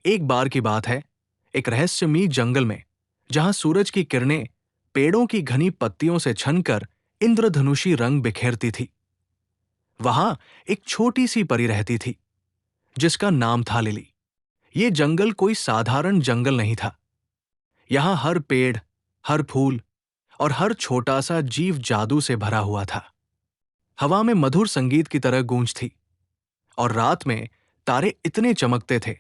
एक बार की बात है, एक रहस्यमयी जंगल में, जहां सूरज की किरणें पेड़ों की घनी पत्तियों से छनकर इंद्रधनुषी रंग बिखेरती थी, वहां एक छोटी सी परी रहती थी, जिसका नाम था लिली। ये जंगल कोई साधारण जंगल नहीं था। यहां हर पेड़, हर फूल और हर छोटा सा जीव जादू से भरा हुआ था। हवा में मधुर संगीत की तरह गूंज थी, और रात में तारे इतने चमकते थे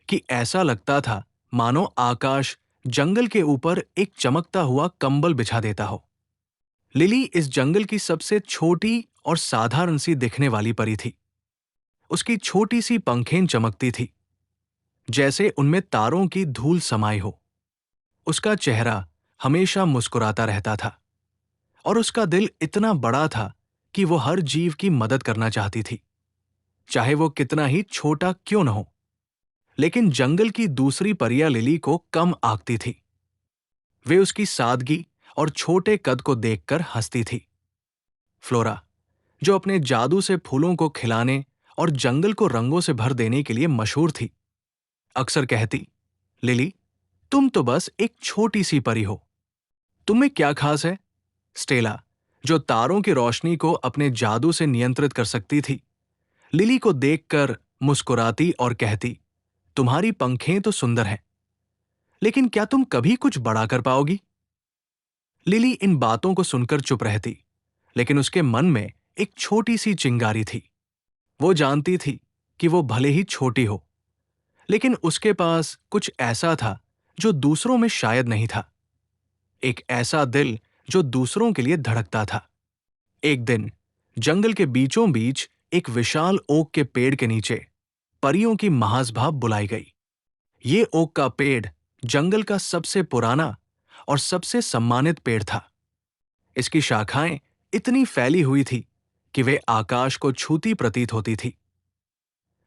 कि ऐसा लगता था मानो आकाश जंगल के ऊपर एक चमकता हुआ कंबल बिछा देता हो। लिली इस जंगल की सबसे छोटी और साधारण सी दिखने वाली परी थी। उसकी छोटी सी पंखें चमकती थी, जैसे उनमें तारों की धूल समाई हो। उसका चेहरा हमेशा मुस्कुराता रहता था, और उसका दिल इतना बड़ा था कि वो हर जीव की मदद करना चाहती थी, चाहे वो कितना ही छोटा क्यों न हो। लेकिन जंगल की दूसरी परियां लिली को कम आंकती थी। वे उसकी सादगी और छोटे कद को देखकर हंसती थी। फ्लोरा, जो अपने जादू से फूलों को खिलाने और जंगल को रंगों से भर देने के लिए मशहूर थी, अक्सर कहती, लिली, तुम तो बस एक छोटी सी परी हो, तुम में क्या खास है? स्टेला, जो तारों की रोशनी को अपने जादू से नियंत्रित कर सकती थी, लिली को देखकर मुस्कुराती और कहती, तुम्हारी पंखें तो सुंदर हैं, लेकिन क्या तुम कभी कुछ बड़ा कर पाओगी? लिली इन बातों को सुनकर चुप रहती, लेकिन उसके मन में एक छोटी सी चिंगारी थी। वो जानती थी कि वो भले ही छोटी हो, लेकिन उसके पास कुछ ऐसा था जो दूसरों में शायद नहीं था। एक ऐसा दिल जो दूसरों के लिए धड़कता था। एक दिन जंगल के बीचों बीच एक विशाल ओक के पेड़ के नीचे परियों की महासभा बुलाई गई। ये ओक का पेड़ जंगल का सबसे पुराना और सबसे सम्मानित पेड़ था। इसकी शाखाएं इतनी फैली हुई थी कि वे आकाश को छूती प्रतीत होती थी,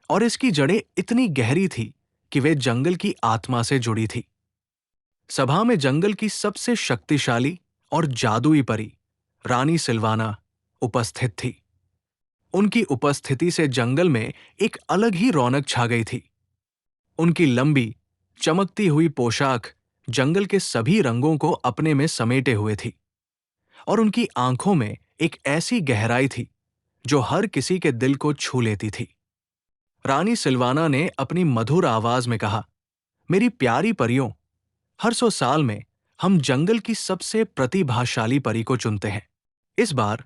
और इसकी जड़ें इतनी गहरी थी कि वे जंगल की आत्मा से जुड़ी थी। सभा में जंगल की सबसे शक्तिशाली और जादुई परी रानी सिल्वाना उपस्थित थी। उनकी उपस्थिति से जंगल में एक अलग ही रौनक छा गई थी। उनकी लंबी, चमकती हुई पोशाक जंगल के सभी रंगों को अपने में समेटे हुए थी, और उनकी आंखों में एक ऐसी गहराई थी जो हर किसी के दिल को छू लेती थी। रानी सिल्वाना ने अपनी मधुर आवाज में कहा, मेरी प्यारी परियों, हर 100 साल में हम जंगल की सबसे प्रतिभाशाली परी को चुनते हैं। इस बार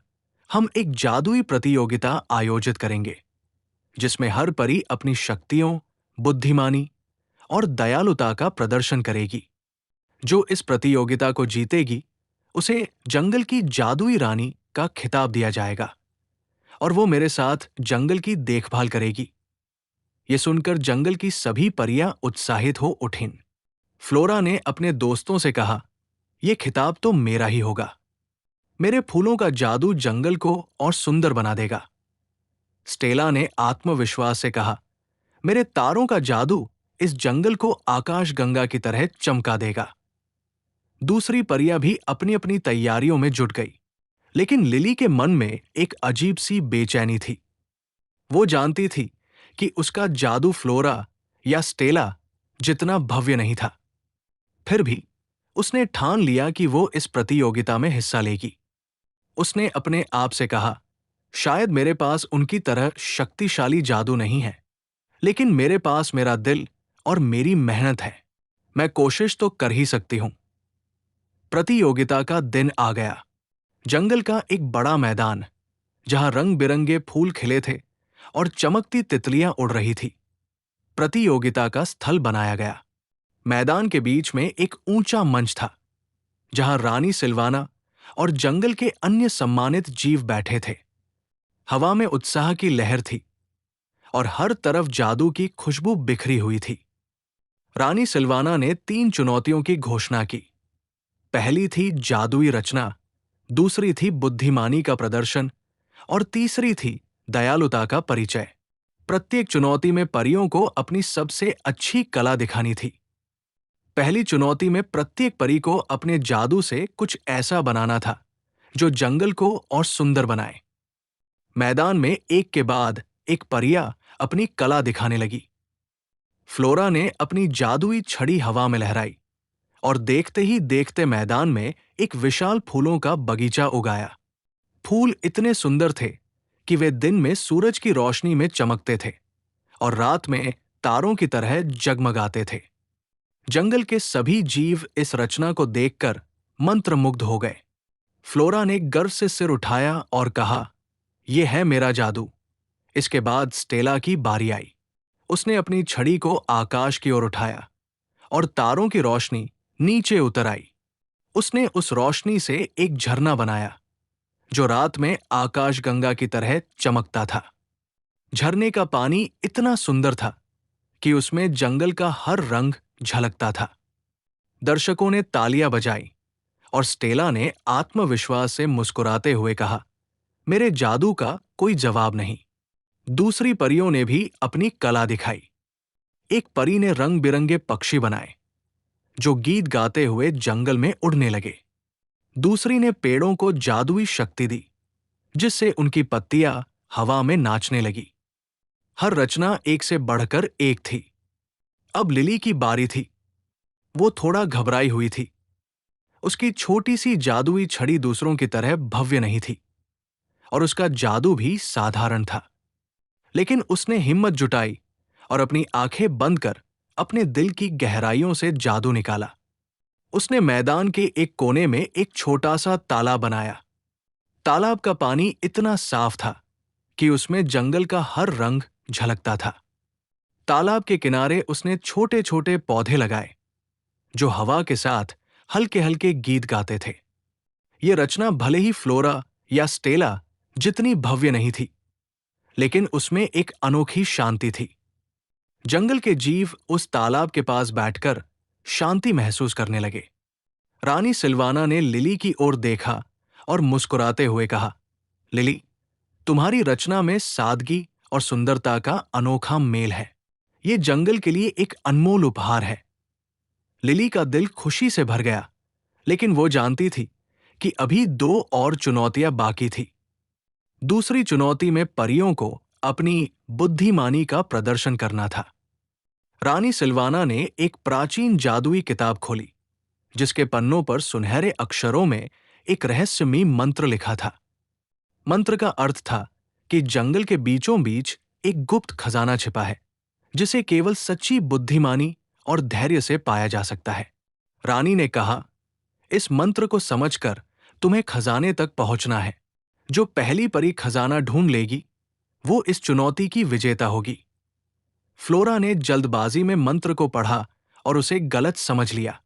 हम एक जादुई प्रतियोगिता आयोजित करेंगे, जिसमें हर परी अपनी शक्तियों, बुद्धिमानी और दयालुता का प्रदर्शन करेगी। जो इस प्रतियोगिता को जीतेगी, उसे जंगल की जादुई रानी का खिताब दिया जाएगा, और वो मेरे साथ जंगल की देखभाल करेगी। ये सुनकर जंगल की सभी परियां उत्साहित हो उठीं। फ्लोरा ने अपने दोस्तों से कहा, यह खिताब तो मेरा ही होगा। मेरे फूलों का जादू जंगल को और सुंदर बना देगा। स्टेला ने आत्मविश्वास से कहा, मेरे तारों का जादू इस जंगल को आकाशगंगा की तरह चमका देगा। दूसरी परियां भी अपनी अपनी तैयारियों में जुट गई, लेकिन लिली के मन में एक अजीब सी बेचैनी थी। वो जानती थी कि उसका जादू फ्लोरा या स्टेला जितना भव्य नहीं था। फिर भी उसने ठान लिया कि वो इस प्रतियोगिता में हिस्सा लेगी। उसने अपने आप से कहा, शायद मेरे पास उनकी तरह शक्तिशाली जादू नहीं है, लेकिन मेरे पास मेरा दिल और मेरी मेहनत है। मैं कोशिश तो कर ही सकती हूं। प्रतियोगिता का दिन आ गया। जंगल का एक बड़ा मैदान, जहां रंग बिरंगे फूल खिले थे और चमकती तितलियां उड़ रही थी, प्रतियोगिता का स्थल बनाया गया। मैदान के बीच में एक ऊंचा मंच था, जहां रानी सिल्वाना और जंगल के अन्य सम्मानित जीव बैठे थे। हवा में उत्साह की लहर थी, और हर तरफ जादू की खुशबू बिखरी हुई थी। रानी सिल्वाना ने 3 चुनौतियों की घोषणा की। पहली थी जादुई रचना, दूसरी थी बुद्धिमानी का प्रदर्शन, और तीसरी थी दयालुता का परिचय। प्रत्येक चुनौती में परियों को अपनी सबसे अच्छी कला दिखानी थी। पहली चुनौती में प्रत्येक परी को अपने जादू से कुछ ऐसा बनाना था जो जंगल को और सुंदर बनाए। मैदान में एक के बाद एक परियां अपनी कला दिखाने लगी। फ्लोरा ने अपनी जादुई छड़ी हवा में लहराई और देखते ही देखते मैदान में एक विशाल फूलों का बगीचा उगाया। फूल इतने सुंदर थे कि वे दिन में सूरज की रोशनी में चमकते थे और रात में तारों की तरह जगमगाते थे। जंगल के सभी जीव इस रचना को देखकर मंत्रमुग्ध हो गए। फ्लोरा ने गर्व से सिर उठाया और कहा, यह है मेरा जादू। इसके बाद स्टेला की बारी आई। उसने अपनी छड़ी को आकाश की ओर उठाया और तारों की रोशनी नीचे उतर आई। उसने उस रोशनी से एक झरना बनाया जो रात में आकाश गंगा की तरह चमकता था। झरने का पानी इतना सुंदर था कि उसमें जंगल का हर रंग झलकता था। दर्शकों ने तालियां बजाई और स्टेला ने आत्मविश्वास से मुस्कुराते हुए कहा, मेरे जादू का कोई जवाब नहीं। दूसरी परियों ने भी अपनी कला दिखाई। एक परी ने रंग बिरंगे पक्षी बनाए जो गीत गाते हुए जंगल में उड़ने लगे। दूसरी ने पेड़ों को जादुई शक्ति दी जिससे उनकी पत्तियां हवा में नाचने लगी। हर रचना एक से बढ़कर एक थी। अब लिली की बारी थी। वो थोड़ा घबराई हुई थी। उसकी छोटी सी जादुई छड़ी दूसरों की तरह भव्य नहीं थी और उसका जादू भी साधारण था। लेकिन उसने हिम्मत जुटाई और अपनी आंखें बंद कर अपने दिल की गहराइयों से जादू निकाला। उसने मैदान के एक कोने में एक छोटा सा तालाब बनाया। तालाब का पानी इतना साफ था कि उसमें जंगल का हर रंग झलकता था। तालाब के किनारे उसने छोटे छोटे पौधे लगाए जो हवा के साथ हल्के हल्के गीत गाते थे। ये रचना भले ही फ्लोरा या स्टेला जितनी भव्य नहीं थी, लेकिन उसमें एक अनोखी शांति थी। जंगल के जीव उस तालाब के पास बैठकर शांति महसूस करने लगे। रानी सिल्वाना ने लिली की ओर देखा और मुस्कुराते हुए कहा, लिली, तुम्हारी रचना में सादगी और सुंदरता का अनोखा मेल है। ये जंगल के लिए एक अनमोल उपहार है। लिली का दिल खुशी से भर गया, लेकिन वो जानती थी कि अभी 2 और चुनौतियां बाकी थी। दूसरी चुनौती में परियों को अपनी बुद्धिमानी का प्रदर्शन करना था। रानी सिल्वाना ने एक प्राचीन जादुई किताब खोली जिसके पन्नों पर सुनहरे अक्षरों में एक रहस्यमयी मंत्र लिखा था। मंत्र का अर्थ था कि जंगल के बीचों बीच एक गुप्त खजाना छिपा है जिसे केवल सच्ची बुद्धिमानी और धैर्य से पाया जा सकता है। रानी ने कहा, इस मंत्र को समझकर तुम्हें खजाने तक पहुंचना है। जो पहली परी खजाना ढूंढ लेगी वो इस चुनौती की विजेता होगी। फ्लोरा ने जल्दबाजी में मंत्र को पढ़ा और उसे गलत समझ लिया।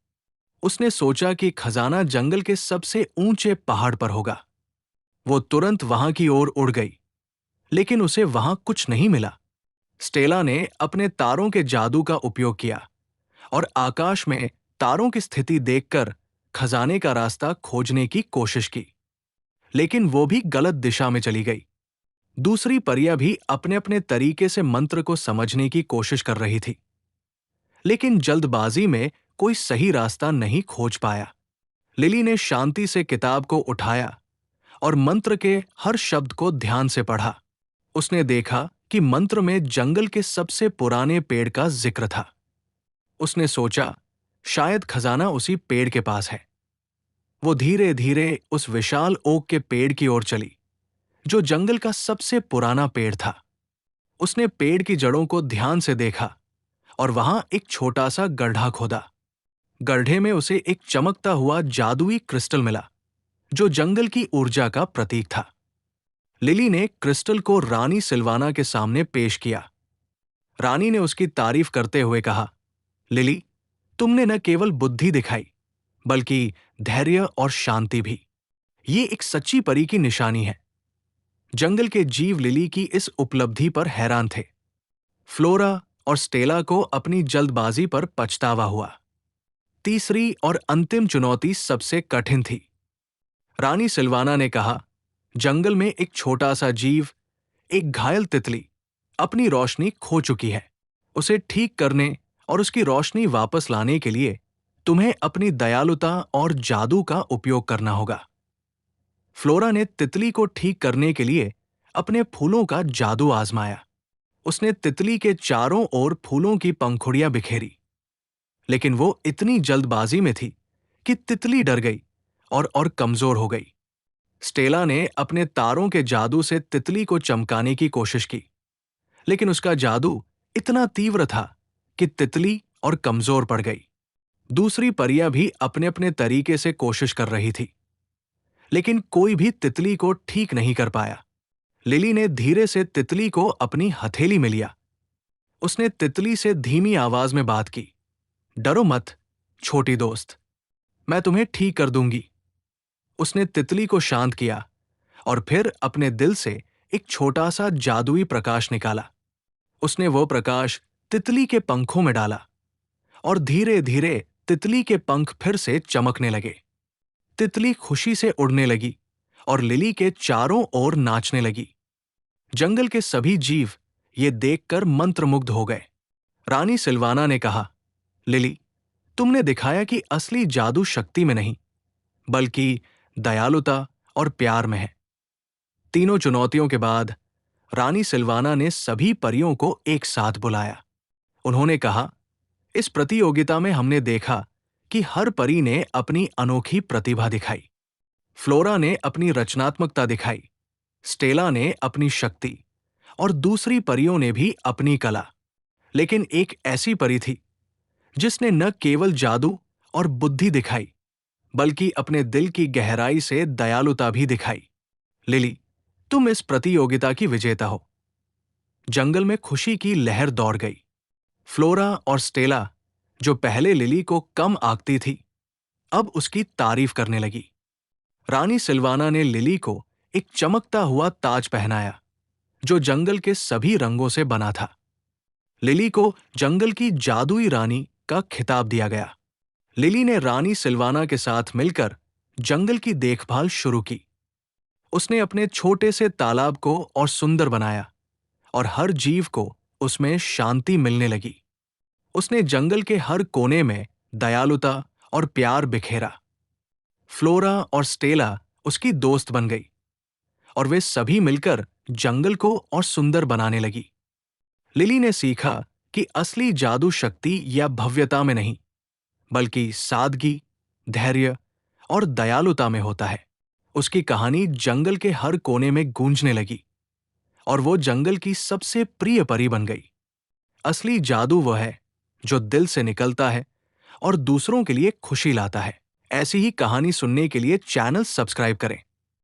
उसने सोचा कि खजाना जंगल के सबसे ऊंचे पहाड़ पर होगा। वो तुरंत वहां की ओर उड़ गई, लेकिन उसे वहां कुछ नहीं मिला। स्टेला ने अपने तारों के जादू का उपयोग किया और आकाश में तारों की स्थिति देखकर खजाने का रास्ता खोजने की कोशिश की, लेकिन वो भी गलत दिशा में चली गई। दूसरी परियां भी अपने अपने तरीके से मंत्र को समझने की कोशिश कर रही थी, लेकिन जल्दबाजी में कोई सही रास्ता नहीं खोज पाया। लिली ने शांति से किताब को उठाया और मंत्र के हर शब्द को ध्यान से पढ़ा। उसने देखा कि मंत्र में जंगल के सबसे पुराने पेड़ का जिक्र था। उसने सोचा, शायद खजाना उसी पेड़ के पास है। वो धीरे धीरे उस विशाल ओक के पेड़ की ओर चली जो जंगल का सबसे पुराना पेड़ था। उसने पेड़ की जड़ों को ध्यान से देखा और वहां एक छोटा सा गड्ढा खोदा। गड्ढे में उसे एक चमकता हुआ जादुई क्रिस्टल मिला जो जंगल की ऊर्जा का प्रतीक था। लिली ने क्रिस्टल को रानी सिल्वाना के सामने पेश किया। रानी ने उसकी तारीफ करते हुए कहा, लिली, तुमने न केवल बुद्धि दिखाई बल्कि धैर्य और शांति भी। ये एक सच्ची परी की निशानी है। जंगल के जीव लिली की इस उपलब्धि पर हैरान थे। फ्लोरा और स्टेला को अपनी जल्दबाजी पर पछतावा हुआ। तीसरी और अंतिम चुनौती सबसे कठिन थी। रानी सिल्वाना ने कहा, जंगल में एक छोटा सा जीव, एक घायल तितली, अपनी रोशनी खो चुकी है। उसे ठीक करने और उसकी रोशनी वापस लाने के लिए तुम्हें अपनी दयालुता और जादू का उपयोग करना होगा। फ्लोरा ने तितली को ठीक करने के लिए अपने फूलों का जादू आजमाया। उसने तितली के चारों ओर फूलों की पंखुड़ियां बिखेरी, लेकिन वो इतनी जल्दबाजी में थी कि तितली डर गई और कमजोर हो गई। स्टेला ने अपने तारों के जादू से तितली को चमकाने की कोशिश की, लेकिन उसका जादू इतना तीव्र था कि तितली और कमजोर पड़ गई। दूसरी परियां भी अपने अपने तरीके से कोशिश कर रही थी, लेकिन कोई भी तितली को ठीक नहीं कर पाया। लिली ने धीरे से तितली को अपनी हथेली में लिया। उसने तितली से धीमी आवाज में बात की, डरो मत छोटी दोस्त, मैं तुम्हें ठीक कर दूंगी। उसने तितली को शांत किया और फिर अपने दिल से एक छोटा सा जादुई प्रकाश निकाला। उसने वो प्रकाश तितली के पंखों में डाला और धीरे धीरे तितली के पंख फिर से चमकने लगे। तितली खुशी से उड़ने लगी और लिली के चारों ओर नाचने लगी। जंगल के सभी जीव ये देखकर मंत्रमुग्ध हो गए। रानी सिल्वाना ने कहा, लिली, तुमने दिखाया कि असली जादू शक्ति में नहीं, बल्कि दयालुता और प्यार में है। तीनों चुनौतियों के बाद रानी सिल्वाना ने सभी परियों को एक साथ बुलाया। उन्होंने कहा, इस प्रतियोगिता में हमने देखा कि हर परी ने अपनी अनोखी प्रतिभा दिखाई। फ्लोरा ने अपनी रचनात्मकता दिखाई, स्टेला ने अपनी शक्ति और दूसरी परियों ने भी अपनी कला। लेकिन एक ऐसी परी थी जिसने न केवल जादू और बुद्धि दिखाई, बल्कि अपने दिल की गहराई से दयालुता भी दिखाई। लिली, तुम इस प्रतियोगिता की विजेता हो। जंगल में खुशी की लहर दौड़ गई। फ्लोरा और स्टेला, जो पहले लिली को कम आंकती थी, अब उसकी तारीफ करने लगी। रानी सिल्वाना ने लिली को एक चमकता हुआ ताज पहनाया, जो जंगल के सभी रंगों से बना था। लिली को जंगल की जादुई रानी का खिताब दिया गया। लिली ने रानी सिल्वाना के साथ मिलकर जंगल की देखभाल शुरू की। उसने अपने छोटे से तालाब को और सुंदर बनाया और हर जीव को उसमें शांति मिलने लगी। उसने जंगल के हर कोने में दयालुता और प्यार बिखेरा। फ्लोरा और स्टेला उसकी दोस्त बन गई और वे सभी मिलकर जंगल को और सुंदर बनाने लगी। लिली ने सीखा कि असली जादू शक्ति या भव्यता में नहीं, बल्कि सादगी, धैर्य और दयालुता में होता है। उसकी कहानी जंगल के हर कोने में गूंजने लगी और वो जंगल की सबसे प्रिय परी बन गई। असली जादू वह है जो दिल से निकलता है और दूसरों के लिए खुशी लाता है। ऐसी ही कहानी सुनने के लिए चैनल सब्सक्राइब करें।